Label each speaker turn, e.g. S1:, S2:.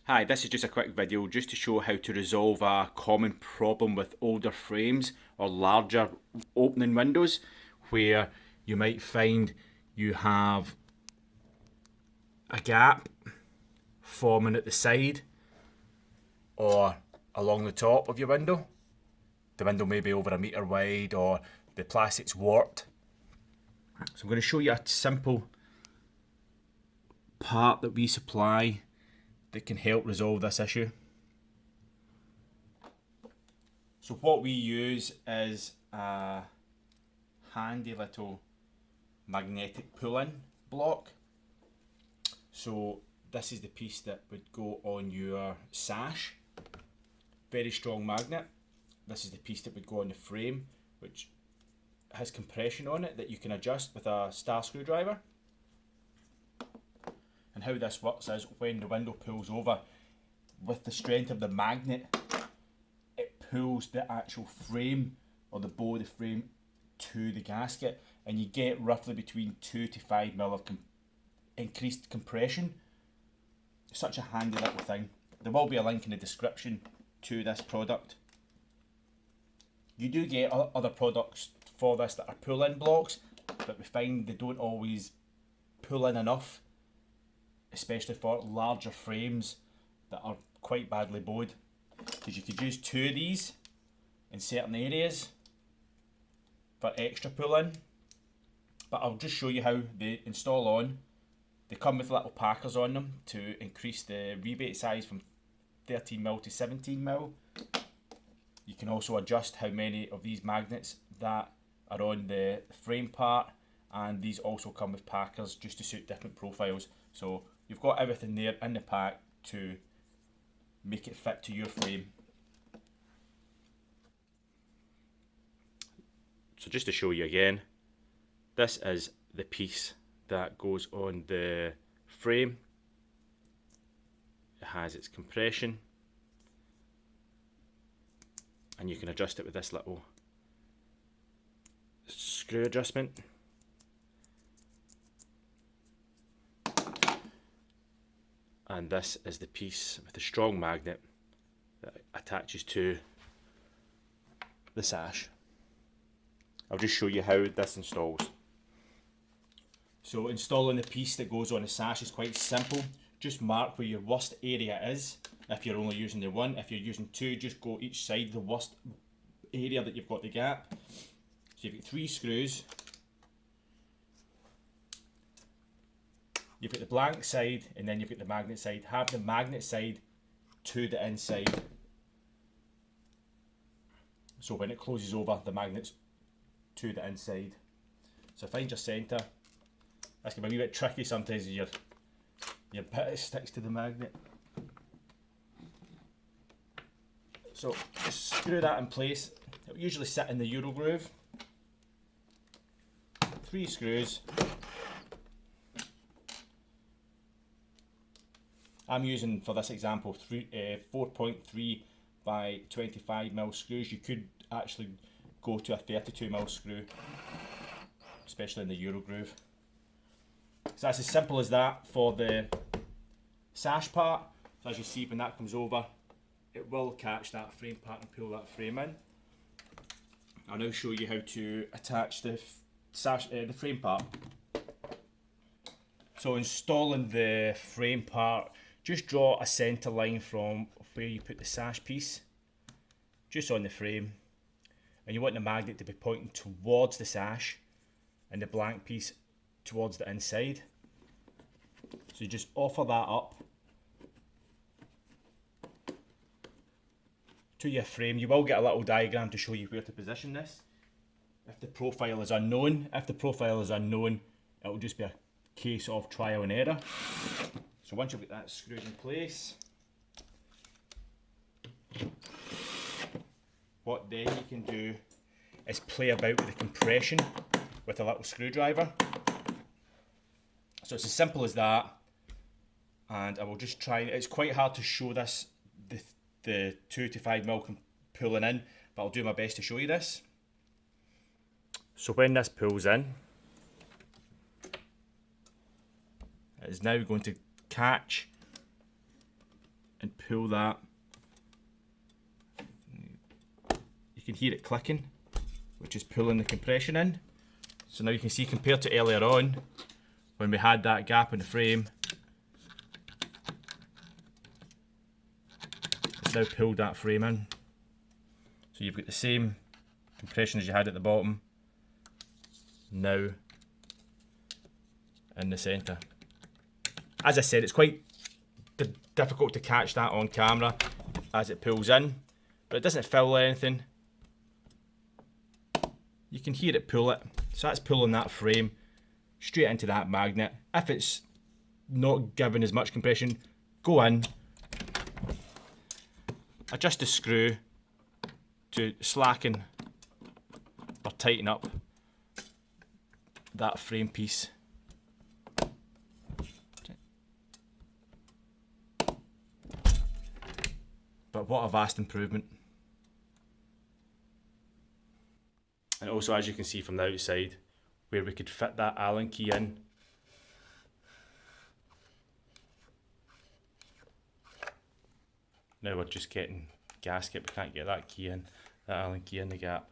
S1: Hi, this is just a quick video just to show how to resolve a common problem with older frames or larger opening windows, where you might find you have a gap forming at the side or along the top of your window. The window may be over 1 metre wide or the plastic's warped. So I'm going to show you a simple part that we supply that can help resolve this issue. So what we use is a handy little magnetic pull-in block. So this is the piece that would go on your sash. Very strong magnet. This is the piece that would go on the frame, which has compression on it that you can adjust with a star screwdriver. And how this works is when the window pulls over, with the strength of the magnet, it pulls the actual frame or the bow of the frame to the gasket, and you get roughly between 2 to 5 mil of increased compression. Such a handy little thing. There will be a link in the description to this product. You do get other products for this that are pull-in blocks, but we find they don't always pull in enough, especially for larger frames that are quite badly bowed. Because you could use 2 of these in certain areas for extra pull-in, but I'll just show you how they install on. They come with little packers on them to increase the rebate size from 13mm to 17mm. You can also adjust how many of these magnets that are on the frame part, and these also come with packers just to suit different profiles. So you've got everything there in the pack to make it fit to your frame. So just to show you again, this is the piece that goes on the frame. It has its compression, and you can adjust it with this little screw adjustment. And this is the piece with the strong magnet that attaches to the sash. I'll just show you how this installs. So installing the piece that goes on the sash is quite simple. Just mark where your worst area is. If you're only using the one, if you're using 2, just go each side the worst area that you've got the gap. So you've got 3 screws. You've got the blank side and then you've got the magnet side. Have the magnet side to the inside. So when it closes over, the magnet's to the inside. So find your centre. This can be a wee bit tricky sometimes, your bit sticks to the magnet. So just screw that in place. It will usually sit in the Euro groove. 3 screws. I'm using, for this example, 4.3 by 25mm screws. You could actually go to a 32mm screw, especially in the Euro groove. So that's as simple as that for the sash part. So as you see, when that comes over, it will catch that frame part and pull that frame in. I'll now show you how to attach the frame part. So installing the frame part, just draw a centre line from where you put the sash piece, just on the frame, and you want the magnet to be pointing towards the sash and the blank piece towards the inside. So you just offer that up to your frame. You will get a little diagram to show you where to position this if the profile is unknown. If the profile is unknown, it will just be a case of trial and error. So once you've got that screwed in place, what then you can do is play about with the compression with a little screwdriver. So it's as simple as that, and I will just try. It's quite hard to show this, the 2 to 5mm pulling in, but I'll do my best to show you this. So when this pulls in, it is now going to catch pull that, you can hear it clicking, which is pulling the compression in. So now you can see, compared to earlier on, when we had that gap in the frame, it's now pulled that frame in. So you've got the same compression as you had at the bottom, now in the centre. As I said, it's quite difficult to catch that on camera as it pulls in, but it doesn't fill anything. You can hear it pull it, so that's pulling that frame straight into that magnet. If it's not giving as much compression, go in, adjust the screw to slacken or tighten up that frame piece. But what a vast improvement. And also, as you can see from the outside, where we could fit that Allen key in, now we're just getting gasket, we can't get that key in, that Allen key in the gap.